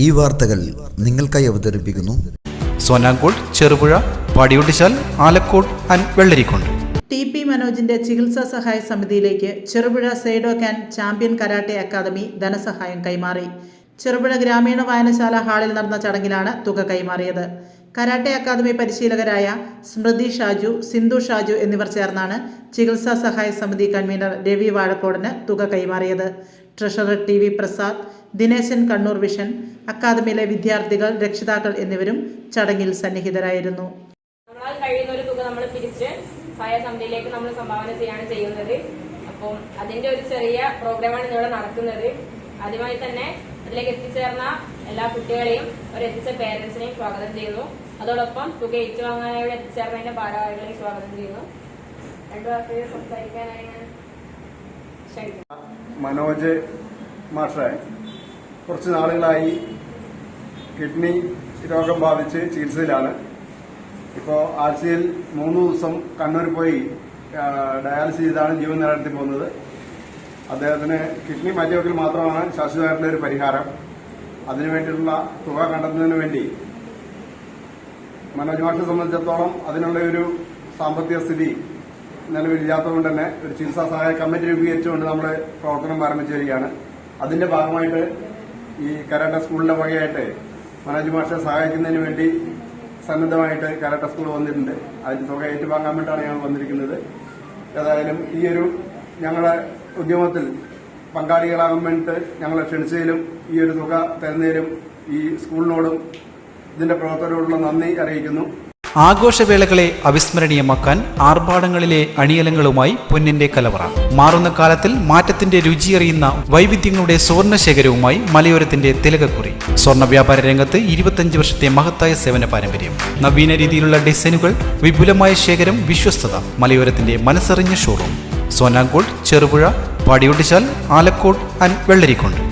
ഈ വാർത്തകൾ നിങ്ങൾക്കായി അവതരിപ്പിക്കുന്നു സോനാങ്കോട്, ചെറുപുഴ, പാടിയൊട്ടിച്ചാൽ, ആലക്കോട് ആൻഡ് വെള്ളരിക്കുണ്ട്. TP മനോജിന്റെ ചികിത്സാ സഹായ സമിതിയിലേക്ക് ചെറുപുഴ സൈഡോക്കാൻ ചാമ്പ്യൻ കരാട്ടെ അക്കാദമി ധനസഹായം കൈമാറി. ചെറുപുഴ ഗ്രാമീണ വായനശാല ഹാളിൽ നടന്ന ചടങ്ങിലാണ് തുക കൈമാറിയത്. കരാട്ടെ അക്കാദമി പരിശീലകരായ സ്മൃതി ഷാജു, സിന്ധു ഷാജു എന്നിവർ ചേർന്നാണ് ചികിത്സാ സഹായ സമിതി കൺവീനർ രവി വാഴക്കോടിന് തുക കൈമാറിയത്. Treasurer TV Prasad, Dinesan Kannur vision, അക്കാദമിയിലെ വിദ്യാർത്ഥികൾ, രക്ഷിതാക്കൾ എന്നിവരും ചടങ്ങിൽ സന്നിഹിതരായിരുന്നു. കഴിയുന്ന ഒരു തുക നമ്മൾ പിരിച്ച് സഹായ സമിതിയിലേക്ക് നമ്മൾ സംഭാവന ചെയ്യുന്നത്. അപ്പോൾ അതിന്റെ ഒരു ചെറിയ പ്രോഗ്രാമാണ് ഇവിടെ നടക്കുന്നത്. ആദ്യമായി തന്നെ അതിലേക്ക് എത്തിച്ചേർന്ന എല്ലാ കുട്ടികളെയും എത്തിച്ച പേരൻസിനെയും സ്വാഗതം ചെയ്യുന്നു. അതോടൊപ്പം തുക ഏറ്റുവാങ്ങാനായി ഇവിടെ എത്തിച്ചേർന്നതിന്റെ ഭാരവാഹികളെയും സ്വാഗതം ചെയ്യുന്നു. രണ്ടു വാർത്തകൾ സംസാരിക്കാനായി ഞാൻ മനോജ് മാഷെ കുറച്ച് നാളുകളായി കിഡ്നി രോഗം ബാധിച്ച് ചികിത്സയിലാണ്. ഇപ്പോൾ ആഴ്ചയിൽ 3 ദിവസം കണ്ണൂർ പോയി ഡയാലിസിസ് ചെയ്താണ് ജീവൻ നിലനിർത്തി പോകുന്നത്. അദ്ദേഹത്തിന് കിഡ്നി മാറ്റിവെക്കൽ മാത്രമാണ് ശാശ്വതമായിട്ടുള്ള ഒരു പരിഹാരം. അതിനുവേണ്ടിയിട്ടുള്ള തുക കണ്ടെത്തുന്നതിന് വേണ്ടി മനോജ് മാഷിനെ സംബന്ധിച്ചിടത്തോളം അതിനുള്ള ഒരു സാമ്പത്തിക സ്ഥിതി നിലവിലില്ലാത്തതുകൊണ്ട് തന്നെ ഒരു ചികിത്സാ സഹായ കമ്മിറ്റി രൂപീകരിച്ചുകൊണ്ട് നമ്മൾ പ്രവർത്തനം ആരംഭിച്ചു വരികയാണ്. അതിന്റെ ഭാഗമായിട്ട് ഈ കരാട്ടെ സ്കൂളിന്റെ വകയായിട്ട് മനോജ് മാഷിനെ സഹായിക്കുന്നതിന് വേണ്ടി സന്നദ്ധമായിട്ട് കരാട്ടെ സ്കൂൾ വന്നിട്ടുണ്ട്. അതിന്റെ തുക ഏറ്റുവാങ്ങാൻ വേണ്ടിയിട്ടാണ് ഞങ്ങൾ വന്നിരിക്കുന്നത്. ഏതായാലും ഈ ഒരു ഞങ്ങളുടെ ഉദ്യമത്തിൽ പങ്കാളികളാകാൻ വേണ്ടിയിട്ട് ഞങ്ങളെ ക്ഷണിച്ചതിലും ഈ ഒരു തുക തരുന്നതിലും ഈ സ്കൂളിനോടും ഇതിന്റെ പ്രവർത്തകരോടുള്ള നന്ദി അറിയിക്കുന്നു. ആഘോഷവേളകളെ അവിസ്മരണീയമാക്കാൻ ആർഭാടങ്ങളിലെ അണിയലങ്ങളുമായി പൊന്നിന്റെ കലവറ. മാറുന്ന കാലത്തിൽ മാറ്റത്തിന്റെ രുചിയറിയുന്ന വൈവിധ്യങ്ങളുടെ സ്വർണ്ണശേഖരവുമായി മലയോരത്തിന്റെ തിലകക്കുറി. സ്വർണ്ണ വ്യാപാര രംഗത്ത് 25 വർഷത്തെ മഹത്തായ സേവന പാരമ്പര്യം. നവീന രീതിയിലുള്ള ഡിസൈനുകൾ, വിപുലമായ ശേഖരം, വിശ്വസ്തത. മലയോരത്തിന്റെ മനസ്സറിഞ്ഞ ഷോറൂം. സോനാങ്കോട്, ചെറുപുഴ, പാടിയൊട്ടിച്ചാൽ, ആലക്കോട് ആൻഡ് വെള്ളരിക്കുണ്ട്.